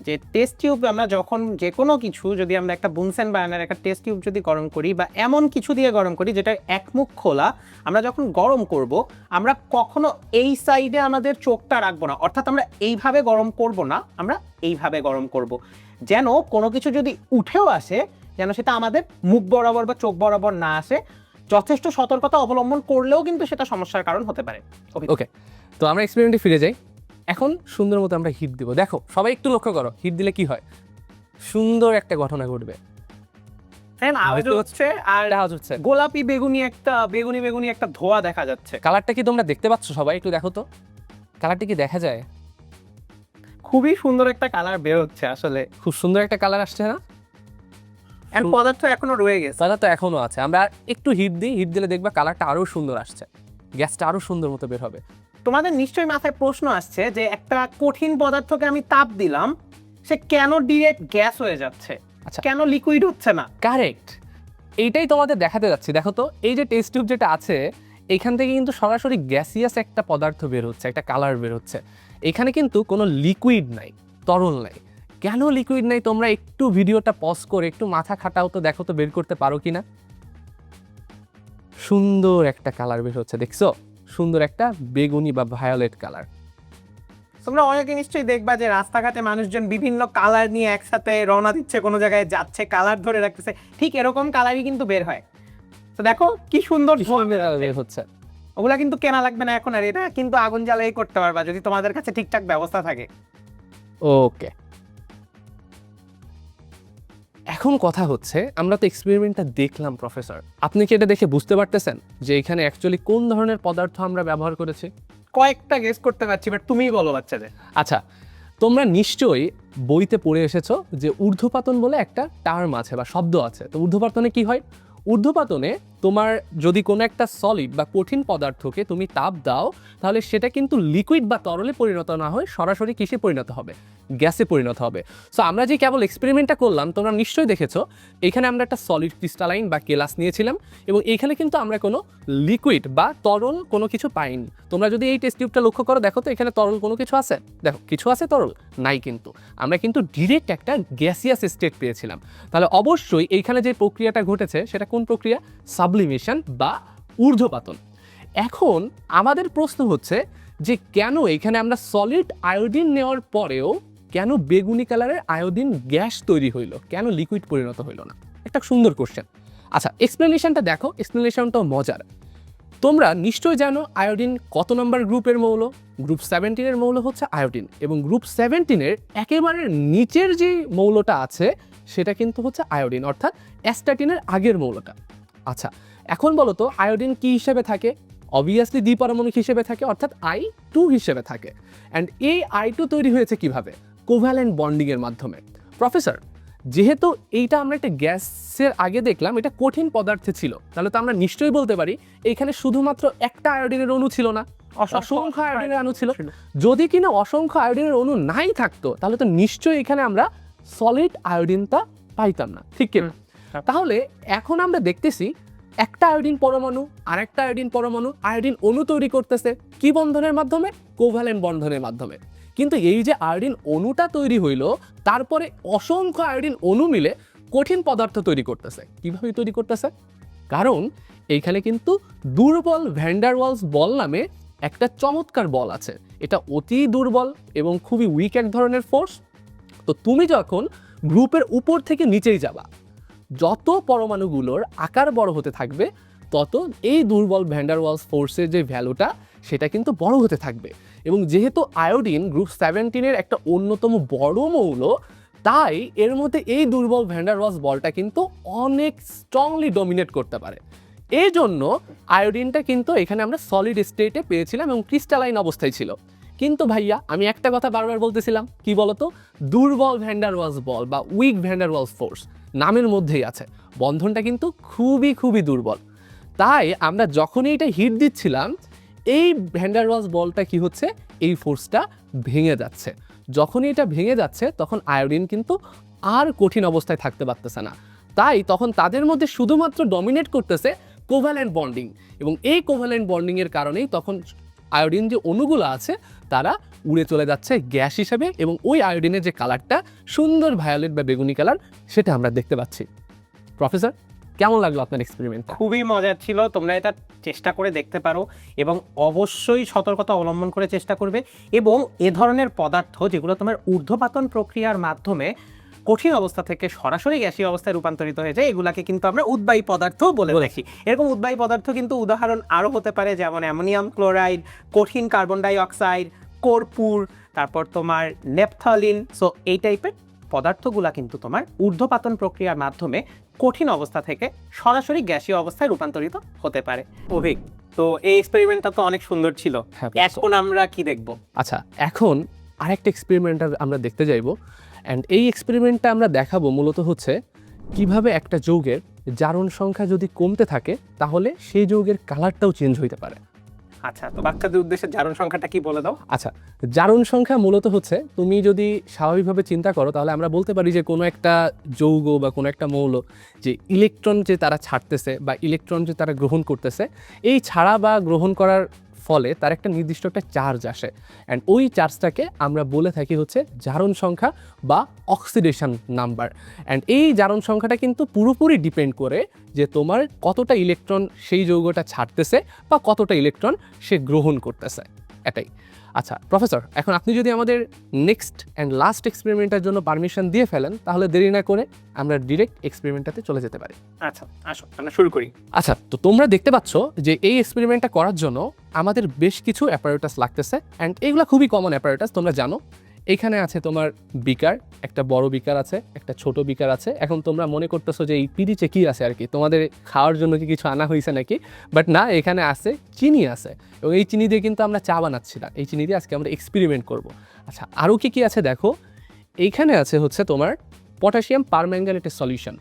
যে টেস্ট টিউব আমরা যখন যে কোনো কিছু, যদি আমরা একটা বুনসেন বানানোর একটা টেস্ট টিউব যদি গরম করি বা এমন কিছু দিয়ে গরম করি যেটা একমুখ খোলা, আমরা যখন গরম করব, আমরা কখনো এই সাইডে আমাদের চোখটা রাখবো না, অর্থাৎ আমরা এইভাবে গরম করব না, আমরা এইভাবে গরম করব, যেন কোনো কিছু যদি উঠেও আসে যেন সেটা আমাদের মুখ বরাবর বা চোখ বরাবর না আসে। যথেষ্ট সতর্কতা অবলম্বন করলেও কিন্তু সেটা সমস্যার কারণ হতে পারে। ওকে, তো আমরা এক্সপেরিমেন্টে ফিরে যাই। এখন সুন্দর মতো আমরা হিট দিব। দেখো সবাই একটু লক্ষ্য করো, হিট দিলে কি হয়? সুন্দর একটা ঘটনা ঘটবে। হ্যাঁ, আওয়াজ হচ্ছে আর আওয়াজ হচ্ছে, গোলাপি বেগুনি একটা ধোঁয়া দেখা যাচ্ছে। কালারটা কি তোমরা দেখতে পাচ্ছ? সবাই একটু দেখো তো, কালারটা কি দেখা যায়? খুবই সুন্দর একটা কালার বের হচ্ছে, আসলে খুব সুন্দর একটা কালার আসছে না? এর পদার্থ এখনো রয়ে গেছে। কালার তো এখনো আছে। আমরা একটু হিট দিই, হিট দিলে দেখবা কালারটা আরো সুন্দর আসছে, গ্যাসটা আরো সুন্দর মতো বের হবে। তোমাদের নিশ্চয়ই মাথায় প্রশ্ন আসছে যে একটা কঠিন পদার্থকে আমি তাপ দিলাম, সে কেন ডিরেক্ট গ্যাস হয়ে যাচ্ছে, আচ্ছা, কেন লিকুইড হচ্ছে না? কারেক্ট, এইটাই তোমাদের দেখাতে যাচ্ছি। দেখো তো, এই যে টেস্ট টিউব যেটা আছে, এখান থেকে কিন্তু সরাসরি গ্যাসিয়াস একটা পদার্থ বের হচ্ছে, একটা কালার বের হচ্ছে। এখানে কিন্তু কোনো লিকুইড নাই, তরল নাই। কেন লিকুইড নাই? তোমরা একটু ভিডিওটা পজ করে একটু মাথা খাটাও তো, দেখো তো বের করতে পারো কিনা। সুন্দর একটা কালার বের হচ্ছে, দেখছো? সুন্দর একটা বেগুনি বা ভায়োলেট কালার। তোমরা অনেকে নিশ্চয়ই দেখবা যে রাস্তাঘাটে মানুষজন বিভিন্ন কালার নিয়ে একসাথে রওনা দিচ্ছে, কোনো জায়গায় যাচ্ছে, কালার ধরে রাখতেছে, ঠিক এরকম কালারই কিন্তু বের হয়। তো দেখো কি সুন্দর বের হচ্ছে। ওগুলা কিন্তু কেনা লাগবে না এখন, আর এটা কিন্তু আগুন জ্বালিয়ে করতে পারবা যদি তোমাদের কাছে ঠিকঠাক ব্যবস্থা থাকে। ওকে, এখন কথা হচ্ছে, আমরা তো এক্সপেরিমেন্টটা দেখলাম প্রফেসর, আপনি কি এটা দেখে বুঝতে পারতেছেন যে এখানে অ্যাকচুয়ালি কোন ধরনের পদার্থ আমরা ব্যবহার করেছি? কয়েকটা গেস করতে পারছি, বাট তুমিই বলো বাচ্চাদের। আচ্ছা, তোমরা নিশ্চয়ই বইতে পড়ে এসেছো যে ঊর্ধ্বপাতন বলে একটা টার্ম আছে বা শব্দ আছে। তো ঊর্ধ্বপাতনে কি হয়? ঊর্ধ্বপাতনে তোমার যদি কোনো একটা সলিড বা কঠিন পদার্থকে তুমি তাপ দাও, তাহলে সেটা কিন্তু লিকুইড বা তরলে পরিণত না হয়, সরাসরি কিসে পরিণত হবে? গ্যাসে পরিণত হবে। সো আমরা যে কেবল এক্সপেরিমেন্টটা করলাম, তোমরা নিশ্চয়ই দেখেছো, এখানে আমরা একটা সলিড ক্রিস্টালাইন বা কেলাস নিয়েছিলাম, এবং এইখানে কিন্তু আমরা কোনো লিকুইড বা তরল কোনো কিছু পাইনি। তোমরা যদি এই টেস্ট টিউবটা লক্ষ্য করো, দেখো তো এখানে তরল কোনো কিছু আছে? দেখো, কিছু আছে তরল? নাই। কিন্তু আমরা কিন্তু ডিরেক্ট একটা গ্যাসিয়াস স্টেট পেয়েছিলাম। তাহলে অবশ্যই এইখানে যে প্রক্রিয়াটা ঘটেছে সেটা কোন প্রক্রিয়া? সাবলিমেশন বা ঊর্ধ্বপাতন। এখন আমাদের প্রশ্ন হচ্ছে যে কেন এখানে আমরা সলিড আয়োডিন নেওয়ার পরেও কেন বেগুনি কালারের আয়োডিন গ্যাস তৈরি হইলো, কেন লিকুইড পরিণত হইলো না? একটা সুন্দর কোশ্চেন। আচ্ছা, এক্সপ্লেনেশনটা দেখো, এক্সপ্লেনেশনটাও মজার। তোমরা নিশ্চয়ই জানো আয়োডিন কত নম্বর গ্রুপের মৌল? গ্রুপ 17-এর মৌল হচ্ছে আয়োডিন, এবং গ্রুপ 17-এর একেবারে নিচের যে মৌলটা আছে সেটা কিন্তু হচ্ছে আয়োডিন, অর্থাৎ অ্যাস্টাটিনের আগের মৌলটা। আচ্ছা, এখন বলো তো আয়োডিন কি হিসেবে থাকে? অবভিয়াসলি দ্বিপারমাণবিক হিসেবে থাকে, অর্থাৎ I2 হিসেবে থাকে। অ্যান্ড এই I2 তৈরি হয়েছে কিভাবে? কোভ্যালেন্ট বন্ডিংয়ের মাধ্যমে। প্রফেসর, যেহেতু এইটা আমরা একটা গ্যাসের আগে দেখলাম এটা কঠিন পদার্থে ছিল, তাহলে তো আমরা নিশ্চয়ই বলতে পারি এইখানে শুধুমাত্র একটা আয়োডিনের অণু ছিল না, অসংখ্য আয়োডিনের অণু ছিল। যদি কিনা অসংখ্য আয়োডিনের অণু নাই থাকতো, তাহলে তো নিশ্চয়ই এখানে আমরা সলিড আয়োডিনটা পাইতাম না, ঠিক কিনা? তাহলে এখন আমরা দেখতেছি একটা আয়োডিন পরমাণু আরেকটা আয়োডিন পরমাণু আয়োডিন অণু তৈরি করতেছে, কি বন্ধনের মাধ্যমে? কোভ্যালেন্ট বন্ধনের মাধ্যমে। কিন্তু এই যে আয়োডিন অণুটা তৈরি হইল, তারপরে অসংখ্য আয়োডিন অণু মিলে কঠিন পদার্থ তৈরি করতেছে। কিভাবে তৈরি করতেছে? কারণ এইখানে কিন্তু দুর্বল ভ্যান ডার ওয়ালস বল নামে একটা চমৎকার বল আছে। এটা অতি দুর্বল এবং খুবই উইক এক ধরনের ফোর্স। তো তুমি যখন গ্রুপের উপর থেকে নিচেই যাবা। যত পরমাণুগুলোর আকার বড় হতে থাকবে তত এই দুর্বল ভ্যান ডার ওয়ালস ফোর্সের যে ভ্যালুটা সেটা কিন্তু বড় হতে থাকবে। এবং যেহেতু আয়োডিন গ্রুপ 17-এর একটা অন্যতম বড় মৌল, তাই এর মধ্যে এই দুর্বল ভ্যান ডার ওয়ালস বলটা কিন্তু অনেক স্ট্রংলি ডমিনেট করতে পারে। এই জন্য আয়োডিনটা কিন্তু এখানে আমরা সলিড স্টেটে পেয়েছিলাম এবং ক্রিস্টালাইন অবস্থায় ছিল। কিন্তু ভাইয়া আমি একটা কথা বারবার বলতেছিলাম, কি বলতো, দুর্বল ভ্যান ডার ওয়ালস বল বা weak van der Waals force নামের মধ্যেই আছে, বন্ধনটা কিন্তু খুবই খুবই দুর্বল। তাই আমরা যখনই এটা হিট দিচ্ছিলাম এই ভ্যান ডার ওয়ালস বলটা কি হচ্ছে, এই ফোর্সটা ভেঙে যাচ্ছে। যখনই এটা ভেঙে যাচ্ছে তখন আয়োডিন কিন্তু আর কঠিন অবস্থায় থাকতে পারতেছে না, তাই তখন তাদের মধ্যে শুধুমাত্র ডমিনেট করতেছে কোভ্যালেন্ট বন্ডিং। এবং এই কোভ্যালেন্ট বন্ডিংয়ের কারণেই তখন আয়োডিন যে অণুগুলো আছে তারা উড়ে চলে যাচ্ছে গ্যাস হিসেবে, এবং ওই আয়োডিনের যে কালারটা সুন্দর ভায়োলেট বা বেগুনি কালার সেটা আমরা দেখতে পাচ্ছি। প্রফেসর, কেমন লাগলো আপনার এক্সপেরিমেন্টটা? খুবই মজার ছিল, তোমরা এটা চেষ্টা করে দেখতে পারো এবং অবশ্যই সতর্কতা অবলম্বন করে চেষ্টা করবে। এবং এ ধরনের পদার্থ যেগুলো তোমার ঊর্ধ্বপাতন প্রক্রিয়ার মাধ্যমে কঠিন অবস্থা থেকে সরাসরি গ্যাসীয় অবস্থায় রূপান্তরিত হয়ে যায়, এগুলাকে কিন্তু আমরা উদ্বায়ী পদার্থ বলে দেখি। এরকম উদ্বায়ী পদার্থ কিন্তু উদাহরণ আরও হতে পারে, যেমন অ্যামোনিয়াম ক্লোরাইড, কঠিন কার্বন ডাই অক্সাইড, কর্পূর, তারপর তোমার নেপথলিন। সো এই টাইপের পদার্থগুলা কিন্তু তোমার ঊর্ধ্বপাতন প্রক্রিয়ার মাধ্যমে কঠিন অবস্থা থেকে সরাসরি গ্যাসীয় অবস্থায় রূপান্তরিত হতে পারে। অভিক, তো এই এক্সপেরিমেন্টটা তো অনেক সুন্দর ছিল, হ্যাঁ, এখন আমরা কি দেখব? আচ্ট, এখন আরেকটা এক্সপেরিমেন্ট আমরা দেখতে যাইব। অ্যান্ড এই এক্সপেরিমেন্টটা আমরা দেখাবো মূলত হচ্ছে কিভাবে একটা যৌগের জারণ সংখ্যা যদি কমতে থাকে তাহলে সেই যৌগের কালারটাও চেঞ্জ হইতে পারে। আচ্ছা, তো বাচ্চাদের উদ্দেশ্যে জারণ সংখ্যাটা কি বলে দাও। আচ্ছা, জারণ সংখ্যা মূলত হচ্ছে, তুমি যদি স্বাভাবিকভাবে চিন্তা করো তাহলে আমরা বলতে পারি যে কোনো একটা যৌগ বা কোনো একটা মৌল যে ইলেকট্রন যে তারা ছাড়তেছে বা ইলেকট্রন যে তারা গ্রহণ করতেছে, এই ছাড়া বা গ্রহণ করার ফলে তার একটা নির্দিষ্ট একটা চার্জ আসে। অ্যান্ড ওই চার্জটাকে আমরা বলে থাকি হচ্ছে জারণ সংখ্যা বা অক্সিডেশন নাম্বার। অ্যান্ড এই জারণ সংখ্যাটা কিন্তু পুরোপুরি ডিপেন্ড করে যে তোমার কতটা ইলেকট্রন সেই যৌগটা ছাড়তেছে বা কতটা ইলেকট্রন সে গ্রহণ করতেছে, এটাই। আচ্ছা প্রফেসর, এখন আপনি যদি আমাদের নেক্সট অ্যান্ড লাস্ট এক্সপেরিমেন্টের জন্য পারমিশন দিয়ে ফেলেন তাহলে দেরি না করে আমরা ডিরেক্ট এক্সপেরিমেন্টটাতে চলে যেতে পারি। আচ্ছা আসো, আমরা শুরু করি। আচ্ছা, তো তোমরা দেখতে পাচ্ছ যে এই এক্সপেরিমেন্টটা করার জন্য আমাদের বেশ কিছু অ্যাপারেটাস লাগতেছে। অ্যান্ড এগুলো খুবই কমন অ্যাপারেটাস, তোমরা জানো। এখানে আছে তোমার বিকার, একটা বড় বিকার আছে, একটা ছোট বিকার আছে। এখন তোমরা মনে করতেছো যে এই পিরিচে কি আছে আর কি, তোমাদের খাওয়ার জন্য কি কিছু আনা হয়েছে নাকি? বাট না, এখানে আছে চিনি আছে, এবং এই চিনি দিয়ে কিন্তু আমরা চা বানাচ্ছি না, এই চিনি দিয়ে আজকে আমরা এক্সপেরিমেন্ট করব। আচ্ছা, আরও কি কি আছে দেখো, এইখানে আছে হচ্ছে তোমার পটাশিয়াম পারম্যাঙ্গানেটের সলিউশন।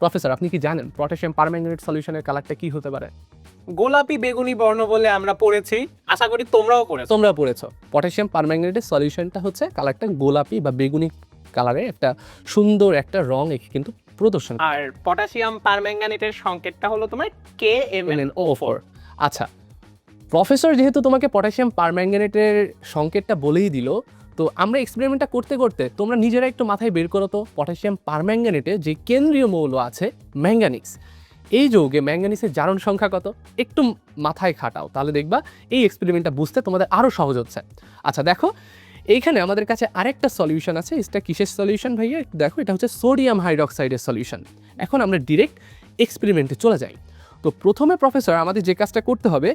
প্রফেসর, আপনি কি জানেন পটাশিয়াম পারম্যাঙ্গানেট সলিউশনের কালারটা কি হতে পারে? গোলাপি বেগুনি বর্ণ বলে আমরা পড়েছি, আশা করি তোমরাও পড়েছো। তোমরা পড়েছো, পটাশিয়াম পারম্যাঙ্গানেটের সলিউশনটা হচ্ছে কালারটা গোলাপি বা বেগুনি কালারের একটা সুন্দর একটা রং কিন্তু প্রদর্শন। আর পটাশিয়াম পারম্যাঙ্গানেটের সংকেতটা হলো তোমার KMnO4। আচ্ছা, প্রফেসর যেহেতু তোমাকে পটাশিয়াম পারম্যাঙ্গানেটের সংকেতটা বলেই দিল, তো আমরা এক্সপেরিমেন্টটা করতে করতে তোমরা নিজেরা একটু মাথায় বের করো তো পটাশিয়াম পারম্যাঙ্গানেটে যে কেন্দ্রীয় মৌল আছে ম্যাঙ্গানিজ, এই যৌগে ম্যাঙ্গানিজের জারণ সংখ্যা কত, একটু মাথায় খাটাও, তাহলে দেখবা এই এক্সপেরিমেন্টটা বুঝতে তোমাদের আরও সহজ হচ্ছে। আচ্ছা দেখো, এইখানে আমাদের কাছে আরেকটা সলিউশন আছে। এটা কিসের সলিউশন ভাইয়া? দেখো, এটা হচ্ছে সোডিয়াম হাইড্রক্সাইডের সলিউশন। এখন আমরা ডিরেক্ট এক্সপেরিমেন্টে চলে যাই। তো প্রথমে প্রফেসর আমাদের যে কাজটা করতে হবে,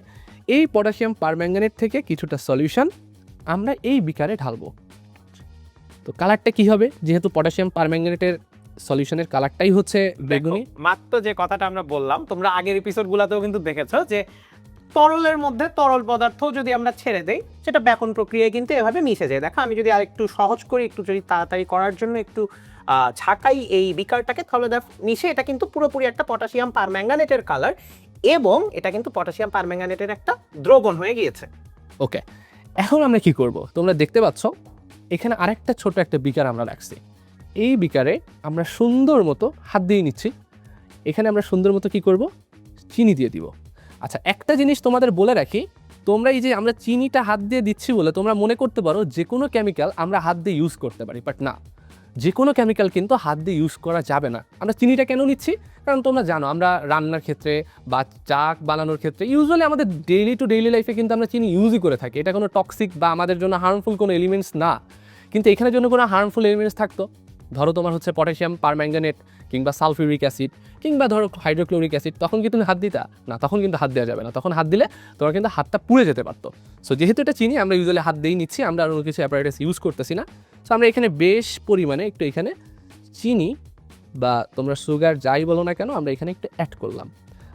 এই পটাশিয়াম পারম্যাঙ্গানেট থেকে কিছুটা সলিউশন আমরা এই বিকারে ঢালবো। তো কালারটা কি হবে, যেহেতু পটাশিয়াম পারম্যাঙ্গানেটের সলিউশনের কালারটাই হচ্ছে বেগুনি। মাত্র যে কথাটা আমরা বললাম, তোমরা আগের এপিসোডগুলোতেও কিন্তু দেখেছো যে তরলের মধ্যে তরল পদার্থ যদি আমরা ছেড়ে দেই সেটা ব্যাপন প্রক্রিয়ায় কিন্তু এভাবে মিশে যায়। দেখো, আমি যদি আরেকটু সহজ করি, একটু যদি তাড়াতাড়ি করার জন্য একটু ছাকাই এই বিকারটাকে, তাহলে দেখ মিশে এটা কিন্তু পুরোপুরি একটা পটাশিয়াম পারম্যাঙ্গানেটের কালার, এবং এটা কিন্তু পটাশিয়াম পারম্যাঙ্গানেটের একটা দ্রবণ হয়ে গিয়েছে। ওকে, এখন আমরা কি করব? তোমরা দেখতে পাচ্ছ এখানে আরেকটা ছোট একটা বিকার আমরা রাখছি। এই বিকারে আমরা সুন্দর মতো হাত দিয়ে নিচ্ছি। এখানে আমরা সুন্দর মতো কি করব, চিনি দিয়ে দিব। আচ্ছা, একটা জিনিস তোমাদের বলে রাখি, তোমরা এই যে আমরা চিনিটা হাত দিয়ে দিচ্ছি বলে তোমরা মনে করতে পারো যে কোনো কেমিক্যাল আমরা হাত দিয়ে ইউজ করতে পারি, বাট না, যে কোনো কেমিক্যাল কিন্তু হাত দিয়ে ইউজ করা যাবে না। আমরা চিনিটা কেন নিচ্ছি? কারণ তোমরা জানো আমরা রান্নার ক্ষেত্রে বা চা বানানোর ক্ষেত্রে ইউজুয়ালি আমাদের ডেইলি টু ডেইলি লাইফে কিন্তু আমরা চিনি ইউজই করে থাকি। এটা কোনো টক্সিক বা আমাদের জন্য হার্মফুল কোনো এলিমেন্টস না, কিন্তু এখানের জন্য কোনো হার্মফুল এলিমেন্টস থাকতো ধরো তোমার হচ্ছে পটাশিয়াম পারম্যাঙ্গানেট কিংবা সালফিউরিক অ্যাসিড কিংবা ধরো হাইড্রোক্লোরিক অ্যাসিড, তখন কি তুমি হাত দিতা? না, তখন কিন্তু হাত দেওয়া যাবে না। তখন হাত দিলে তোমার কিন্তু হাতটা পুড়ে যেতে পারতো। সো যেহেতু এটা চিনি, আমরা ইউজুয়ালি হাত দিয়েই নিচ্ছি, আমরা আর অন্য কিছু অ্যাপারেটাস ইউজ করতেছি না। সো আমরা এখানে বেশ পরিমাণে একটু এখানে চিনি বা তোমরা সুগার যাই বলো না কেন, আমরা এখানে একটু অ্যাড করলাম।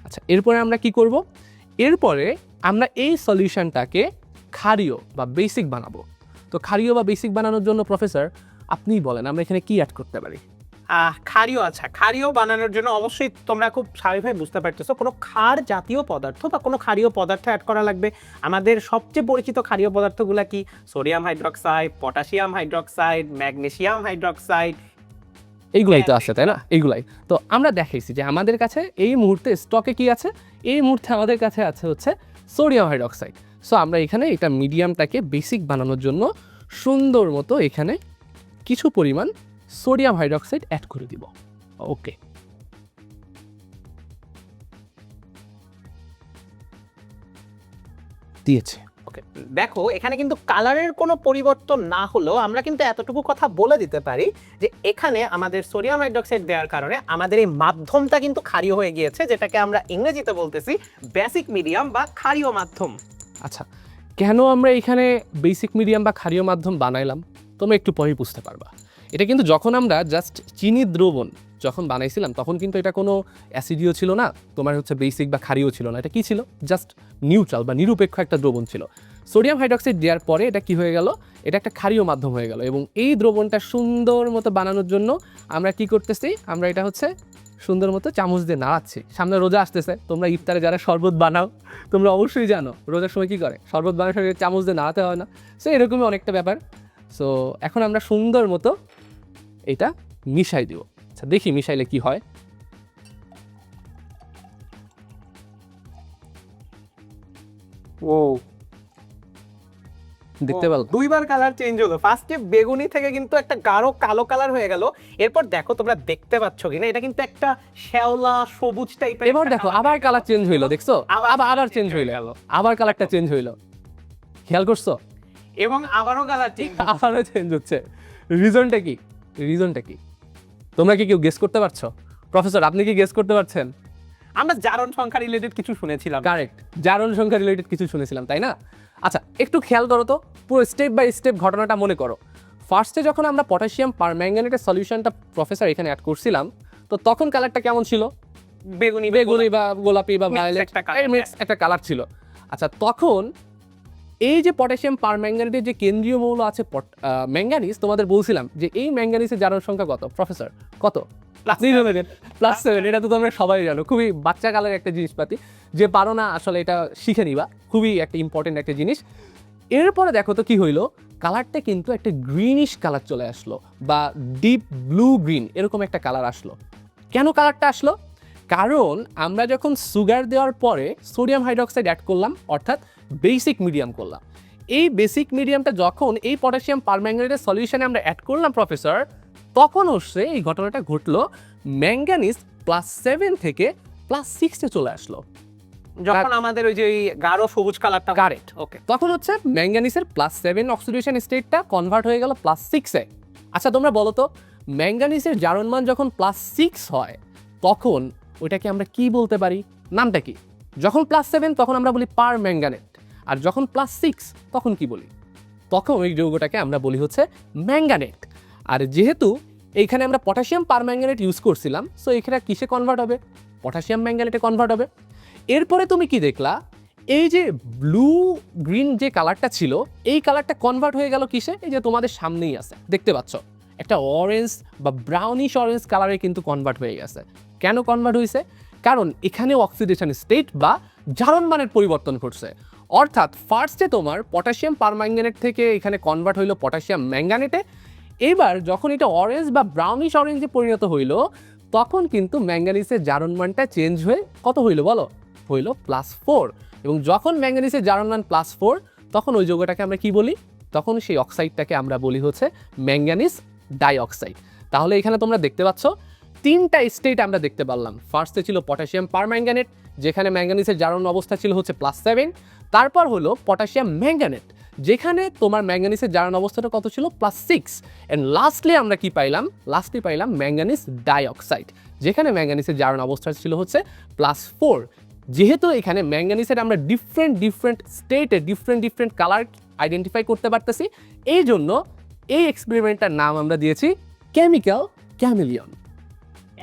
আচ্ছা, এরপরে আমরা কি করব? এরপরে আমরা এই সলিউশনটাকে ক্ষারীয় বা বেসিক বানাবো। তো ক্ষারীয় বা বেসিক বানানোর জন্য প্রফেসর আপনিই বলেন আমরা এখানে কি অ্যাড করতে পারি? ক্ষারীয়, আচ্ছা ক্ষারীয় বানানোর জন্য অবশ্যই তোমরা খুব স্বাভাবিকভাবে বুঝতে পারতেছো কোনো ক্ষার জাতীয় পদার্থ বা কোনো ক্ষারীয় পদার্থ অ্যাড করা লাগবে। আমাদের সবচেয়ে পরিচিত ক্ষারীয় পদার্থগুলো কি? Sodium hydroxide, potassium hydroxide, magnesium hydroxide, এইগুলাই তো আছে, তাই না? এইগুলাই তো আমরা দেখাইছি যে আমাদের কাছে এই মুহূর্তে স্টকে কি আছে। এই মুহূর্তে আমাদের কাছে আছে হচ্ছে সোডিয়াম হাইড্রক্সাইড। সো আমরা এখানে এটা মিডিয়ামটাকে বেসিক বানানোর জন্য সুন্দর মতো এখানে কিছু পরিমাণ সোডিয়াম হাইড্রক্সাইড অ্যাড করে দিব। ওকে, দিয়েছে। ওকে, দেখো এখানে কিন্তু কালারের কোনো পরিবর্তন না হলেও আমরা কিন্তু এতটুকু কথা বলে দিতে পারি যে এখানে আমাদের সোডিয়াম হাইড্রক্সাইড দেওয়ার কারণে আমাদের এই মাধ্যমটা কিন্তু ক্ষারীয় হয়ে গিয়েছে, যেটাকে আমরা ইংরেজিতে বলতেছি বেসিক মিডিয়াম বা ক্ষারীয় মাধ্যম। আচ্ছা, কেন আমরা এখানে বেসিক মিডিয়াম বা ক্ষারীয় মাধ্যম বানাইলাম তোমরা একটু পরেই বুঝতে পারবা। এটা কিন্তু যখন আমরা জাস্ট চিনি দ্রবণ যখন বানাইছিলাম তখন কিন্তু এটা কোনো অ্যাসিডিও ছিল না, তোমার হচ্ছে বেসিক বা ক্ষারীয় ছিল না। এটা কি ছিল? জাস্ট নিউট্রাল বা নিরপেক্ষ একটা দ্রবণ ছিল। সোডিয়াম হাইড্রক্সাইড দেওয়ার পরে এটা কি হয়ে গেল? এটা একটা ক্ষারীয় মাধ্যম হয়ে গেল। এবং এই দ্রবণটা সুন্দর মতো বানানোর জন্য আমরা কি করতেছি? আমরা এটা হচ্ছে সুন্দর মতো চামচ দিয়ে নাড়াচ্ছি। সামনে রোজা আসতেছে, তোমরা ইফতারে যারা শরবত বানাও তোমরা অবশ্যই জানো রোজার সময় কি করে, শরবত বানানোর সময় চামচ দিয়ে নাড়াতে হয় না। সো এরকমই অনেকটা ব্যাপার। সো এখন আমরা সুন্দর মতো এটা মিশাই দিব। আচ্ছা, দেখি মিশাইলে কি হয়। ও, দেখতে পেল? দুইবার কালার চেঞ্জ হলো। ফার্স্টে বেগুনি থেকে কিন্তু একটা গাঢ় কালো কালার হয়ে গেল। এরপর দেখো তোমরা দেখতে পাচ্ছ কিনা, এটা কিন্তু একটা শ্যাওলা সবুজ টাইপের। এবার দেখো আবার কালার চেঞ্জ হইলো, দেখছো? আবার চেঞ্জ হইলো, আবার কালারটা চেঞ্জ হইলো, খেয়াল করছো? এবং আবারও কালার চেঞ্জ। আবারও চেঞ্জ হচ্ছে। রিজনটা কি? রিজনটা কি তোমরা কি কেউ গেস করতে পারছো? প্রফেসর আপনি কি গেস করতে পারছেন? আমরা জারণ সংখ্যা রিলেটেড কিছু শুনেছিলাম। কারেক্ট, জারণ সংখ্যা রিলেটেড কিছু শুনেছিলাম, তাই না? আচ্ছা, একটু খেয়াল করো তো, পুরো স্টেপ বাই স্টেপ ঘটনাটা মনে করো। ফার্স্টে যখন আমরা পটাশিয়াম পারম্যাঙ্গানেটের সলিউশনটা প্রফেসর এখানে অ্যাড করছিলাম, তো তখন কালারটা কেমন ছিল? বেগুনি বেগুনি বা গোলাপি বা Mixed ভায়োলেট একটা colour, মিক্স একটা কালার ছিল। আচ্ছা, তখন এই যে পটাশিয়াম পারম্যাঙ্গানেটের যে কেন্দ্রীয় মৌল আছে ম্যাঙ্গানিজ, তোমাদের বলছিলাম যে এই ম্যাঙ্গানিজের জারণ সংখ্যা কত প্রফেসর? কত? +7। এটা তো তোমরা সবাই জানো, খুবই বাচ্চা কালের একটা জিনিসপাতি, যে পারো না আসলে এটা শিখে নিবা, খুবই একটা ইম্পর্টেন্ট একটা জিনিস। এরপরে দেখো তো কি হইলো, কালারটা কিন্তু একটা গ্রিনিশ কালার চলে আসলো বা ডিপ ব্লু গ্রিন এরকম একটা কালার আসলো। কেন কালারটা আসলো? কারণ আমরা যখন সুগার দেওয়ার পরে সোডিয়াম হাইড্রক্সাইড অ্যাড করলাম, অর্থাৎ বেসিক মিডিয়াম করলাম। এই বেসিক মিডিয়ামটা যখন এই পটাশিয়াম পারম্যাঙ্গানেটের সলিউশনে আমরা অ্যাড করলাম প্রফেসর, তখন হচ্ছে এই ঘটনাটা ঘটলো, ম্যাঙ্গানিজ +7 থেকে +6-এ চলে আসলো। যখন আমাদের ওই যে ওই গাঢ় সবুজ কালারটা। কারেক্ট। ওকে, তখন হচ্ছে ম্যাঙ্গানিজের +7 অক্সিডেশন স্টেটটা কনভার্ট হয়ে গেল +6-এ। আচ্ছা, তোমরা বলো তো, ম্যাঙ্গানিজের জারণ মান যখন +6 হয় তখন ওইটাকে আমরা কি বলতে পারি? নামটা কি? যখন +7 তখন আমরা বলি পার ম্যাঙ্গানেট, আর যখন +6 তখন কি বলি? তখন ওই যৌগটাকে আমরা বলি হচ্ছে ম্যাঙ্গানেট। আর যেহেতু এইখানে আমরা পটাশিয়াম পারম্যাঙ্গানেট ইউজ করছিলাম, সো এখানে কিসে কনভার্ট হবে? পটাশিয়াম ম্যাঙ্গানেটে কনভার্ট হবে। এরপরে তুমি কি দেখলা, এই যে ব্লু গ্রিন যে কালারটা ছিল, এই কালারটা কনভার্ট হয়ে গেল কিসে? এই যে তোমাদের সামনেই আছে, দেখতে পাচ্ছ, একটা অরেঞ্জ বা ব্রাউনিশ অরেঞ্জ কালারে কিন্তু কনভার্ট হয়ে গেছে। কেন কনভার্ট হয়েছে? কারণ এখানে অক্সিডেশন স্টেট বা জারণ মানের পরিবর্তন ঘটছে। অর্থাৎ ফার্স্টে তোমার পটাশিয়াম পারম্যাঙ্গানেট থেকে এখানে কনভার্ট হইলো পটাশিয়াম ম্যাঙ্গানেটে। এবার যখন এটা অরেঞ্জ বা ব্রাউনিশ অরেঞ্জে পরিণত হইলো, তখন কিন্তু ম্যাঙ্গানিজের জারণ মানটা চেঞ্জ হয়ে কত হইলো বলো? হইলো +4। এবং যখন ম্যাঙ্গানিজের জারণ মান +4, তখন ওই যৌগটাকে আমরা কি বলি? তখন সেই অক্সাইডটাকে আমরা বলি হচ্ছে ম্যাঙ্গানিজ ডাইঅক্সাইড। তাহলে এখানে তোমরা দেখতে পাচ্ছ 3টা স্টেট আমরা দেখতে পারলাম। ফার্স্টে ছিল পটাশিয়াম পারম্যাঙ্গানেট, যেখানে ম্যাঙ্গানিজের জারণ অবস্থা ছিল হচ্ছে +7। তারপর হলো পটাশিয়াম ম্যাঙ্গানেট, যেখানে তোমার ম্যাঙ্গানিসের জারণ অবস্থাটা কত ছিল +6 অ্যান্ড লাস্টলি আমরা কি পাইলাম পাইলাম ম্যাঙ্গানিজ ডাইঅক্সাইড, যেখানে ম্যাঙ্গানিসের জারণ অবস্থা ছিল হচ্ছে +4। যেহেতু এখানে ম্যাঙ্গানিসের আমরা ডিফারেন্ট স্টেটে ডিফারেন্ট কালার আইডেন্টিফাই করতে পারতেছি, এই জন্য এই এক্সপেরিমেন্টটার নাম আমরা দিয়েছি কেমিক্যাল ক্যামেলিয়ন।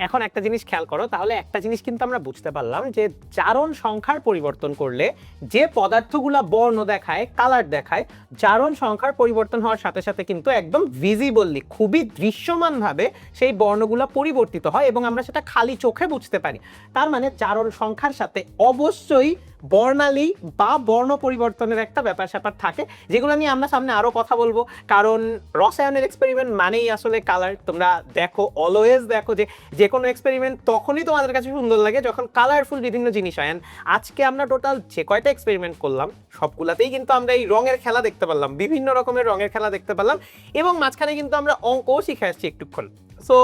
এখন একটা জিনিস খেয়াল করো, তাহলে একটা জিনিস কিন্তু আমরা বুঝতে পারলাম যে জারণ সংখ্যার পরিবর্তন করলে যে পদার্থগুলা বর্ণ দেখায়, কালার দেখায়, জারণ সংখ্যার পরিবর্তন হওয়ার সাথে সাথে কিন্তু একদম ভিজিবলি, খুবই দৃশ্যমানভাবে সেই বর্ণগুলা পরিবর্তিত হয় এবং আমরা সেটা খালি চোখে বুঝতে পারি। তার মানে জারণ সংখ্যার সাথে অবশ্যই বর্ণালী বা বর্ণ পরিবর্তনের একটা ব্যাপার স্যাপার থাকে, যেগুলো নিয়ে আমরা সামনে আরো কথা বলবো। কারণ রসায়নের এক্সপেরিমেন্ট মানেই আসলে কালার। তোমরা দেখো, অলওয়েজ দেখো যে কোনো এক্সপেরিমেন্ট তখনই তোমাদের কাছে সুন্দর লাগে যখন কালারফুল বিভিন্ন জিনিস হয়। And আজকে আমরা টোটাল যে কয়টা এক্সপেরিমেন্ট করলাম সবগুলাতেই কিন্তু আমরা এই রঙের খেলা দেখতে পারলাম, বিভিন্ন রকমের রঙের খেলা দেখতে পারলাম, এবং মাঝখানে কিন্তু আমরা অঙ্কও শিখে আসছি একটুক্ষণ। সো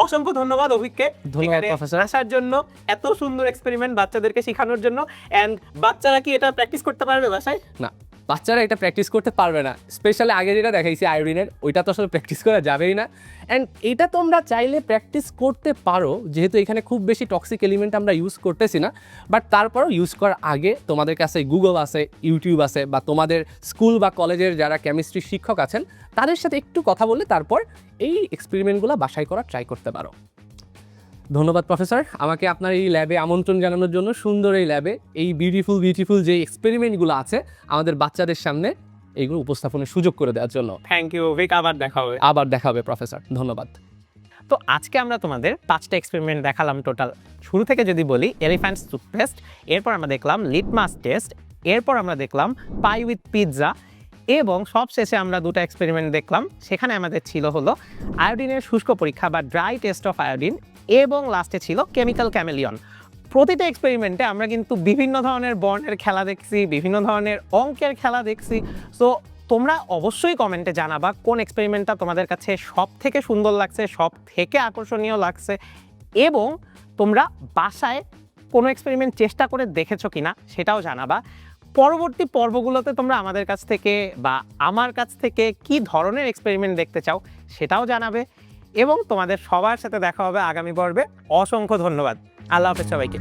অসংখ্য ধন্যবাদ অভিককে ধন্যবাদ প্রফেসর আসার জন্য, এত সুন্দর এক্সপেরিমেন্ট বাচ্চাদেরকে শেখানোর জন্য। এন্ড বাচ্চারা কি এটা প্র্যাকটিস করতে পারবে বাসায়? না, বাচ্চারা এটা প্র্যাকটিস করতে পারবে না। স্পেশালি আগে যেটা দেখাইছি আয়োডিনের, ওইটা তো আসলে প্র্যাকটিস করা যাবেই না। অ্যান্ড এটা তোমরা চাইলে প্র্যাকটিস করতে পারো, যেহেতু এখানে খুব বেশি টক্সিক এলিমেন্ট আমরা ইউজ করতেছি না। বাট তারপরও ইউজ করার আগে তোমাদের কাছে গুগল আছে, ইউটিউব আছে, বা তোমাদের স্কুল বা কলেজের যারা কেমিস্ট্রি শিক্ষক আছেন তাদের সাথে একটু কথা বলে তারপর এই এক্সপেরিমেন্টগুলো বাসায় করা ট্রাই করতে পারো। ধন্যবাদ প্রফেসর, আমাকে আপনার এই ল্যাবে আমন্ত্রণ জানানোর জন্য। সুন্দর এই ল্যাবে এই বিউটিফুল যে এক্সপেরিমেন্টগুলো আছে আমাদের বাচ্চাদের সামনে এইগুলো উপস্থাপনের সুযোগ করে দেওয়ার জন্য। থ্যাংক ইউ ভিক, আবার দেখা হবে। আবার দেখা হবে প্রফেসর, ধন্যবাদ। তো আজকে আমরা তোমাদের 5টা এক্সপেরিমেন্ট দেখালাম টোটাল। শুরু থেকে যদি বলি, এলিফ্যান্টস টুথপেস্ট, এরপর আমরা দেখলাম লিটমাস টেস্ট, এরপর আমরা দেখলাম পাই উইথ পিৎজা, এবং সবশেষে আমরা 2টা এক্সপেরিমেন্ট দেখলাম। সেখানে আমাদের ছিল হলো আয়োডিনের শুষ্ক পরীক্ষা বা ড্রাই টেস্ট অফ আয়োডিন, এবং লাস্টে ছিল কেমিক্যাল ক্যামেলিয়ন। প্রতিটা এক্সপেরিমেন্টে আমরা কিন্তু বিভিন্ন ধরনের বর্ণের খেলা দেখছি, বিভিন্ন ধরনের অঙ্কের খেলা দেখছি। সো তোমরা অবশ্যই কমেন্টে জানাবা কোন এক্সপেরিমেন্টটা তোমাদের কাছে সব থেকে সুন্দর লাগছে, সব থেকে আকর্ষণীয় লাগছে, এবং তোমরা বাসায় কোনো এক্সপেরিমেন্ট চেষ্টা করে দেখেছো কিনা সেটাও জানাবা। পরবর্তী পর্বগুলোতে তোমরা আমাদের কাছ থেকে বা আমার কাছ থেকে কি ধরনের এক্সপেরিমেন্ট দেখতে চাও সেটাও জানাবে, এবং তোমাদের সবার সাথে দেখা হবে আগামী পর্বে। অসংখ্য ধন্যবাদ। আল্লাহ হাফেজ সবাইকে।